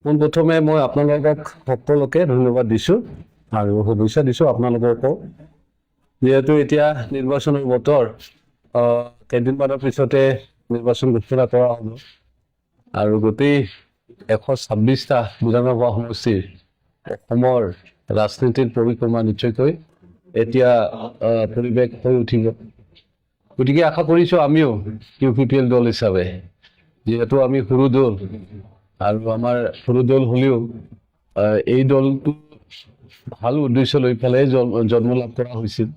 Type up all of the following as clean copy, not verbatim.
পোনপ্ৰথমে মই আপোনালোকক সকলোকে ধন্যবাদ দিছোঁ আৰু শুভেচ্ছা দিছোঁ আপোনালোককো। যিহেতু এতিয়া নিৰ্বাচনৰ বতৰ, কেইদিনমানৰ পিছতে নিৰ্বাচন ঘোষণা কৰা হ'ব আৰু গোটেই 126টা বিধানসভা সমষ্টিৰ অসমৰ ৰাজনীতিৰ পৰিক্ৰমা নিশ্চয়কৈ এতিয়া পৰিৱেশ হৈ উঠিব। গতিকে আশা কৰিছোঁ আমিও UPPL দল হিচাপে, যিহেতু আমি সৰু দল আৰু আমাৰ সৰু দল হ'লেও এই দলটো ভাল উদ্দেশ্য লৈ পেলাই জন্ম লাভ কৰা হৈছিল।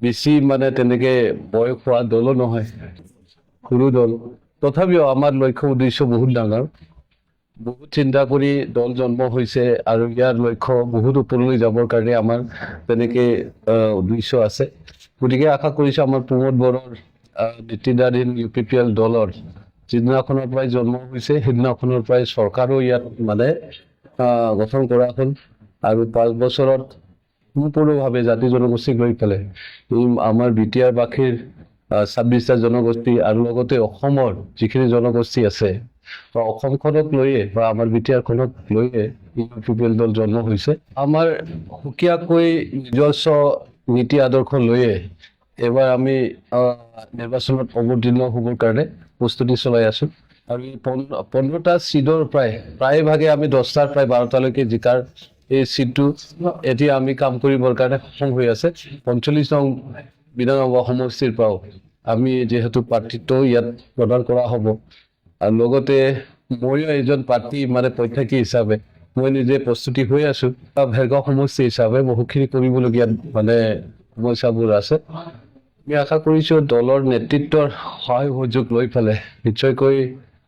বেছি তেনেকে বয়স হোৱা দলো নহয়, সৰু দল। তথাপিও আমাৰ লক্ষ্য উদ্দেশ্য বহুত ডাঙৰ, বহুত চিন্তা কৰি দল জন্ম হৈছে আৰু ইয়াৰ লক্ষ্য বহুত ওপৰলৈ যাবৰ কাৰণে আমাৰ তেনেকে উদ্দেশ্য আছে। গতিকে আশা কৰিছোঁ আমাৰ প্ৰমোদ বড়োৰ নেতৃত্বাধীন UPPL দলৰ যিদিনাখনৰ পৰাই জন্ম হৈছে সেইদিনাখনৰ পৰাই চৰকাৰো ইয়াত গঠন কৰা হ'ল আৰু 5 বছৰত সম্পূৰ্ণভাৱে জাতি জনগোষ্ঠীক লৈ পেলাই আমাৰ BTR বাসীৰ 26টা জনগোষ্ঠী আৰু লগতে অসমৰ যিখিনি জনগোষ্ঠী আছে বা অসমখনক লৈয়ে বা আমাৰ BTRখনক লৈয়ে UPPL দল জন্ম হৈছে। আমাৰ সুকীয়াকৈ নিজস্ব নীতি আদৰ্শ লৈয়ে এবাৰ আমি নিৰ্বাচনত অৱতীৰ্ণ হ'বৰ কাৰণে প্ৰস্তুতি চলাই আছোঁ আৰু এই 15টা ছিটৰ প্ৰায়ভাগে আমি 10টাৰ প্ৰায় 12টালৈকে জিকাৰ এই ছিটটো এতিয়া আমি কাম কৰিবৰ কাৰণে সক্ষম হৈ আছে। 45 নং বিধানসভা সমষ্টিৰ পৰাও আমি যিহেতু প্ৰাৰ্থিত্ব ইয়াত প্ৰদান কৰা হ'ব আৰু লগতে ময়ো এজন প্ৰাৰ্থী প্ৰত্যাশী হিচাপে মই নিজে প্ৰস্তুতি হৈ আছোঁ। ভেৰগাঁও সমষ্টি হিচাপে বহুখিনি কৰিবলগীয়া সমস্যাবোৰ আছে। আমি আশা কৰিছোঁ দলৰ নেতৃত্বৰ সহায় সহযোগ লৈ পেলাই নিশ্চয়কৈ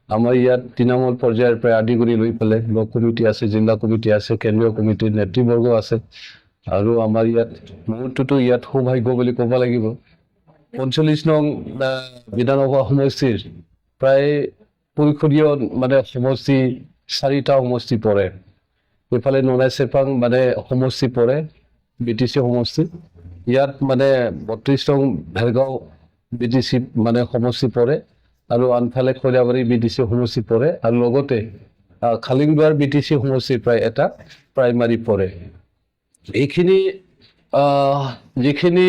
আমাৰ ইয়াত তৃণমূল পৰ্যায়ৰ পৰা আদি কৰি লৈ পেলাই ব্লক কমিটি আছে, জিলা কমিটি আছে, কেন্দ্ৰীয় কমিটিৰ নেতৃবৰ্গ আছে আৰু আমাৰ ইয়াত মোৰটোতো ইয়াত সৌভাগ্য বুলি ক'ব লাগিব। 45 নং বিধানসভা সমষ্টিৰ প্ৰায় পৰিষদীয় সমষ্টি 4টা সমষ্টি পৰে। এইফালে নৰাই চেৰপাং সমষ্টি পৰে, BTC সমষ্টি। ইয়াত 32 নং ভেৰগাঁও BTC সমষ্টি পৰে আৰু আনফালে খৈৰাবাৰী BTC সমষ্টি পৰে আৰু লগতে খালিংদুৱাৰ BTC সমষ্টিৰ প্ৰায় এটা প্ৰাইমাৰী পৰে। এইখিনি যিখিনি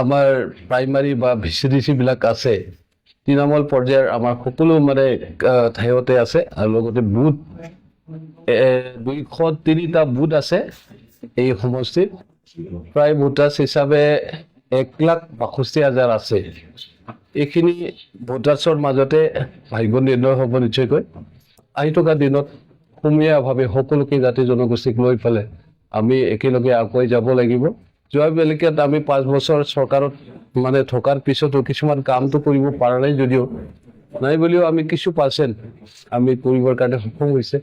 আমাৰ প্ৰাইমাৰী বা VCDC বিলাক আছে তৃণমূল পৰ্যায়ৰ আমাৰ সকলো ঠাইতে আছে আৰু লগতে বুথ 203টা বুথ আছে এই সমষ্টিত। প্ৰায় ভোটাৰ্ছ হিচাপে 1,62,000 আছে। এইখিনি ভোটাৰ্ছৰ মাজতে ভাগ্য নিৰ্ণয় হ'ব নিশ্চয়কৈ। আহি থকা দিনত সমূহীয়াভাৱে সকলোকে জাতি জনগোষ্ঠীক লৈ পেলাই আমি একেলগে আগুৱাই যাব লাগিব। যোৱা বেলেগত আমি 5 বছৰ চৰকাৰত থকাৰ পিছতো কিছুমান কামটো কৰিব পৰা নাই যদিও নাই বুলিও আমি কিছু পাৰ্চেণ্ট আমি কৰিবৰ কাৰণে সক্ষম হৈছে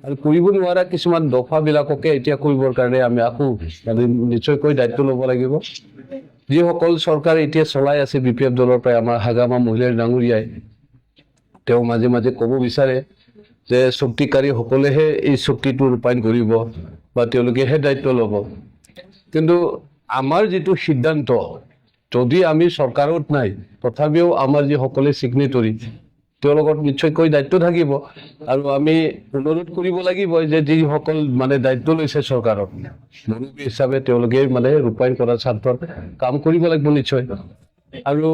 আৰু কৰিব নোৱাৰা কিছুমান দফাবিলাককে এতিয়া কৰিবৰ কাৰণে আমি আকৌ নিশ্চয়কৈ দায়িত্ব ল'ব লাগিব। যিসকল চৰকাৰ এতিয়া চলাই আছে BPF দলৰ পৰাই আমাৰ হাগামা মহিলাৰ ডাঙৰীয়াই তেওঁ মাজে মাজে ক'ব বিচাৰে যে চুক্তিকাৰীসকলেহে এই চুক্তিটো ৰূপায়ণ কৰিব বা তেওঁলোকেহে দায়িত্ব ল'ব। কিন্তু আমাৰ যিটো সিদ্ধান্ত, যদি আমি চৰকাৰত নাই তথাপিও আমাৰ যিসকলে ছিগনেটৰী তেওঁলোকৰ নিশ্চয়কৈ দায়িত্ব থাকিব আৰু আমি অনুৰোধ কৰিব লাগিব যে যিসকল দায়িত্ব লৈছে চৰকাৰত মুৰব্বী হিচাপে তেওঁলোকে ৰূপায়ণ কৰাৰ স্বাৰ্থত কাম কৰিব লাগিব নিশ্চয়। আৰু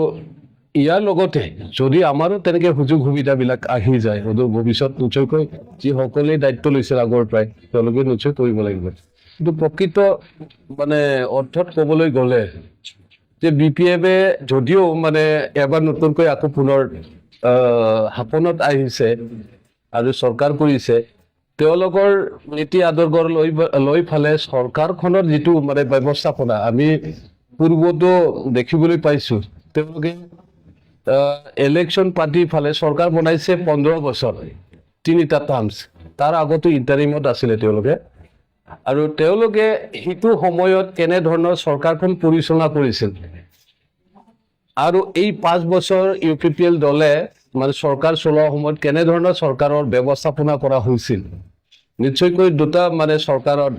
ইয়াৰ লগতে যদি আমাৰো তেনেকে সুযোগ সুবিধাবিলাক আহি যায় ভৱিষ্যত নিশ্চয়কৈ যিসকলে দায়িত্ব লৈছে আগৰ পৰাই তেওঁলোকে নিশ্চয় কৰিব লাগিব। কিন্তু প্ৰকৃত অৰ্থত ক'বলৈ গ'লে যে BPF-এ যদিও এবাৰ নতুনকৈ আকৌ পুনৰ শাসনত আহিছে আৰু চৰকাৰ কৰিছে, তেওঁলোকৰ নীতি আদৰ্শ লৈ ফালে চৰকাৰখনৰ যিটো ব্যৱস্থাপনা আমি পূৰ্বতো দেখিবলৈ পাইছোঁ। তেওঁলোকে ইলেকশ্যন পাৰ্টি ফালে চৰকাৰ বনাইছে 15 বছৰ 3টা টাৰ্মছ, তাৰ আগতো ইণ্টাৰিমত আছিলে তেওঁলোকে আৰু তেওঁলোকে সেইটো সময়ত কেনেধৰণৰ চৰকাৰখন পৰিচালনা কৰিছিল আৰু এই 5 বছৰ UPPL দলে চৰকাৰ চলোৱা সময়ত কেনেধৰণৰ চৰকাৰৰ ব্যৱস্থাপনা কৰা হৈছিল নিশ্চয়কৈ দুটা চৰকাৰৰ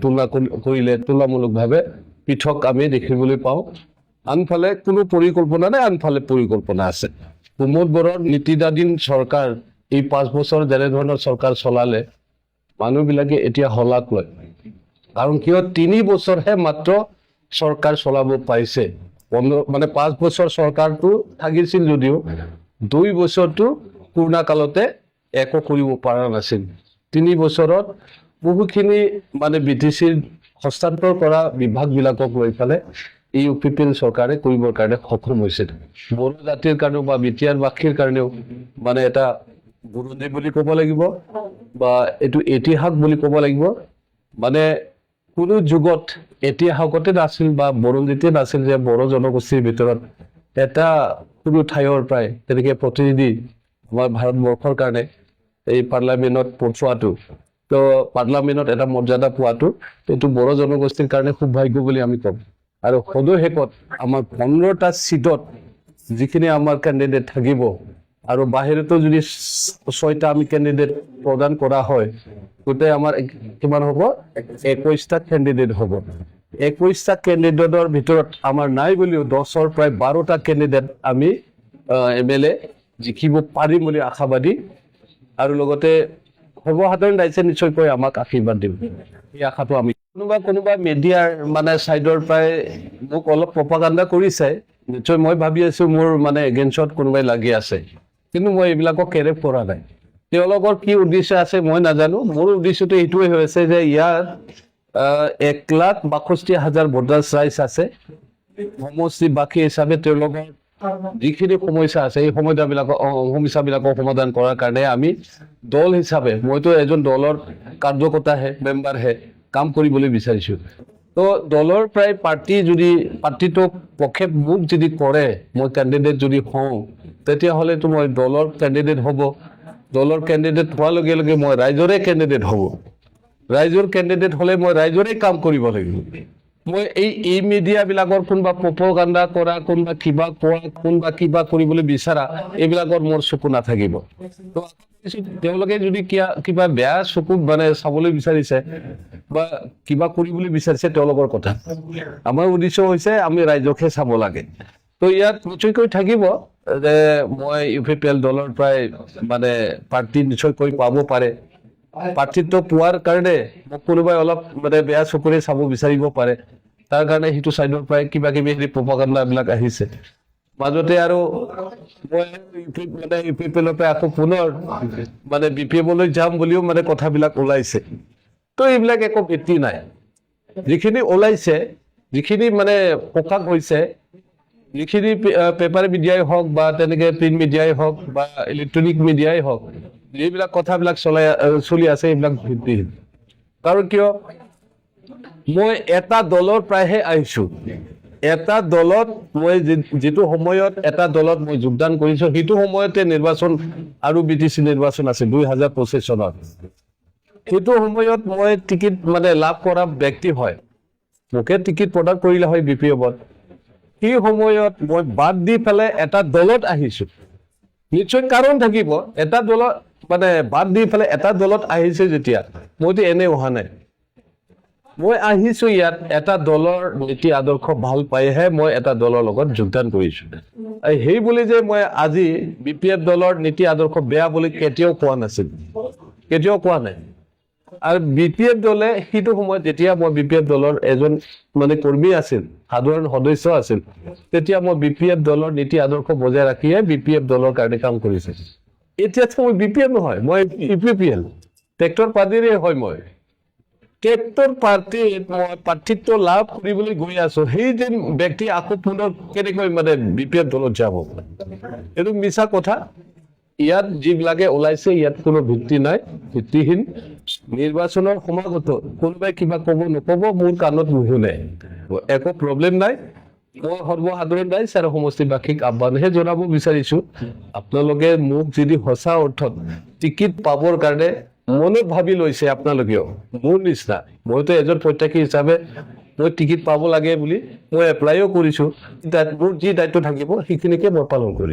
তুলনা কৰিলে তুলনামূলকভাৱে পৃথক আমি দেখিবলৈ পাওঁ। আনফালে কোনো পৰিকল্পনা নাই, আনফালে পৰিকল্পনা আছে। প্ৰমোদ বড়োৰ নীতিদাধীন চৰকাৰ এই 5 বছৰ যেনে ধৰণৰ চৰকাৰ চলালে মানুহবিলাকে এতিয়া হলাক লয় কাৰণ কিয় 3 বছৰহে মাত্ৰ চৰকাৰ চলাব পাইছে মানে 5 বছৰ চৰকাৰটো থাকিছিল যদিও 2 বছৰটো পূৰ্ণ কালতে একো কৰিব পৰা নাছিল 3 বছৰত বহুখিনি মানে বিটিচিৰ হস্তান্তৰ কৰা বিভাগবিলাকক লৈ ফালে এই ইউপিপিএল চৰকাৰে কৰিবৰ কাৰণে সক্ষম হৈছে বড়ো জাতিৰ কাৰণে বা বিটিআৰ বাসীৰ কাৰণেও মানে এটা বুৰঞ্জী বুলি ক'ব লাগিব বা এটো ইতিহাস বুলি ক'ব লাগিব মানে কোনো যুগত ইতিহাসতে নাছিল বা বুৰঞ্জীতে নাছিল যে বড়ো জনগোষ্ঠীৰ ভিতৰত এটা কোনো ঠাইৰ প্ৰায় তেনেকৈ প্ৰতিনিধি আমাৰ ভাৰতবৰ্ষৰ কাৰণে এই পাৰ্লামেণ্টত পঠোৱাটো তো পাৰ্লামেণ্টত এটা মৰ্যাদা পোৱাটো এইটো বড়ো জনগোষ্ঠীৰ কাৰণে খুব ভাগ্য বুলি আমি ক'ম আৰু সদৌ আমাৰ 15টা সিটত যিখিনি আমাৰ ক্যান্ডিডেট থাকিব আৰু বাহিৰতো যদি 6টা আমি ক্যান্ডিডেট প্ৰদান কৰা হয় গতে আমাৰ কিমান হ'ব 21টা ক্যান্ডিডেট হ'ব 21টা ক্যান্ডিডেটৰ ভিতৰত আমাৰ নাই বুলিও 10ৰ প্ৰায় 12টা ক্যান্ডিডেট আমি এমএলএ জিকিব পাৰিম বুলি আশাবাদী আৰু লগতে সৰ্বসাধাৰণ ৰাইজে নিশ্চয়কৈ আমাক আশীৰ্বাদ দিব এই আশাটো আমি কোনোবা মিডিয়াৰ মানে সাইডৰ প্ৰায় মোক অলপ প্ৰপাগাণ্ডা কৰিছে নিশ্চয় মই ভাবি আছো মোৰ মানে এগেইনষ্টত কোনোবাই লাগি আছে কিন্তু মই এইবিলাকক কেৰেপ কৰা নাই তেওঁলোকৰ কি উদ্দেশ্য আছে মই নাজানো মোৰ উদ্দেশ্যটো এইটোৱে হৈছে যে ইয়াত 1,62,000 ভোটাৰ ৰাইজ আছে সমষ্টি বাকী হিচাপে তেওঁলোকৰ যিখিনি সমস্যা আছে এই সমস্যাবিলাকৰ সমাধান কৰাৰ কাৰণে আমি দল হিচাপে মইতো এজন দলৰ কাৰ্যকৰ্তা হে মেম্বাৰ হে কাম কৰিবলৈ বিচাৰিছো তো দলৰ প্ৰায় পাৰ্টিটো পক্ষে মোক যদি কৰে মই ক্যান্ডিডেট যদি হওঁ তেতিয়া হলে তো মই দলৰ ক্যান্ডিডেট হ'ব দলৰ ক্যান্ডিডেট হোৱাৰ লগে লগে মই ৰাইজৰে ক্যান্ডিডেট হ'ব ৰাইজৰ ক্যান্ডিডেট হলে মই ৰাইজৰে কাম কৰিব লাগিব মই এই মিডিয়া বিলাকৰ কোনবা প্ৰপাগাণ্ডা কৰা কোনবা কিবা কোৱা কোনবা কিবা কৰিবলৈ বিচাৰা এইবিলাকৰ মোৰ চকু নাথাকিব তো তেওঁলোকে যদি কিবা বেয়া চকু মানে চাবলৈ বিচাৰিছে বা কিবা কৰিবলৈ বিচাৰিছে তেওঁলোকৰ কথা আমাৰ উদ্দেশ্য হৈছে আমি ৰাইজকে চাব লাগে তো ইয়াত নিশ্চয়কৈ থাকিব যে মই ইউপিপিএল দলৰ প্ৰায় মানে পাৰ্টি নিশ্চয়কৈ পাব পাৰে পাৰ্টিটো পোৱাৰ কাৰণে মোক কোনোবাই অলপ মানে বেয়া চকুৰে চাব বিচাৰিব পাৰে তাৰ কাৰণে হিটো সাইডৰ প্ৰায় কিবা কিবি প্ৰপাগাণ্ডা বিলাক আহিছে মাজতে আৰু মই ইউপিপিএলতে আকৌ পুনৰ মানে বিপিএমলৈ যাম বুলিও মানে কথাবিলাক ওলাইছে তো এইবিলাক একো ভিত্তি নাই যিখিনি ওলাইছে যিখিনি মানে প্ৰকাশ হৈছে যিখিনি পেপাৰ মিডিয়াই হওক বা তেনেকৈ প্ৰিন্ট মিডিয়াই হওক বা ইলেক্ট্ৰনিক মিডিয়াই হওক যিবিলাক কথাবিলাক চলি আছে এইবিলাক ভিত্তিহীন কাৰণ কিয় মই এটা দলৰ প্ৰায়হে আহিছো এটা দলত মই যেটো সময়ত এটা দলত মই যোগদান কৰিছো হিটো সময়তে নিৰ্বাচন আৰু বিটিসি নিৰ্বাচন আছে 2025 চনত হিটো সময়ত মই টিকিট মানে লাভ কৰা ব্যক্তি হয় মোকে টিকিট প্ৰদান কৰিলে হয় বিপিএমত এই সময়ত মই বাদ দি ফেলে এটা দলত আহিছো নিশ্চয় কাৰণ থাকিব এটা দলত মানে বাদ দি ফেলে এটা দলত আহিছে যেতিয়া মইতো এনে হোৱা নাই মই আহিছো ইয়াত এটা দলৰ নীতি আদৰ্শ ভাল পাইহে মই এটা দলৰ লগত যোগদান কৰিছো এই বুলি যে মই আজি বিপিএফ দলৰ নীতি আদৰ্শ বেয়া বুলি কেতিয়াও কোৱা নাই আৰু বিপিএফ দলে হিটো সময়ত যেতিয়া মই বিপিএফ দলৰ এজন মানে কৰ্মী আছিল সাধাৰণ সদস্য আছিল তেতিয়া মই বিপিএফ দলৰ নীতি আদৰ্শ বজাই ৰাখিয়ে বিপিএফ দলৰ কাৰণে কাম কৰিছে এতিয়া মই বিপিএফ নহয় মই ইউপিপিএল ট্ৰেক্টৰ পাৰ্টিৰে হয় মই ট্ৰেক্টৰ পাৰ্টিত মই প্ৰাৰ্থিত্ব লাভ কৰিবলৈ গৈ আছো সেই যেন ব্যক্তি আকৌ পুনৰ কেনেকৈ মানে বিপিএফ দলত যাব এইটো মিছা কথা ইয়াত যিবিলাকে ওলাইছে ইয়াত কোনো ভিত্তি নাই ভিত্তিহীন নিৰ্বাচনৰ সমাগত কোনোবাই কিবা ক'ব নক'ব মোৰ কাণত নুশুনে একো প্ৰব্লেম নাই মই সৰ্বসাধাৰণ ৰাইজ আৰু সমষ্টিবাসীক আহ্বানহে জনাব বিচাৰিছো আপোনালোকে মোক যদি সঁচা অৰ্থত টিকিট পাবৰ কাৰণে মনে ভাবি লৈছে আপোনালোকেও মোৰ নিচিনা মইতো এজন প্ৰত্যাশী হিচাপে মই টিকিট পাব লাগে বুলি মই এপ্লাইও কৰিছো মোৰ যি দায়িত্ব থাকিব সেইখিনিকে মই পালন কৰিম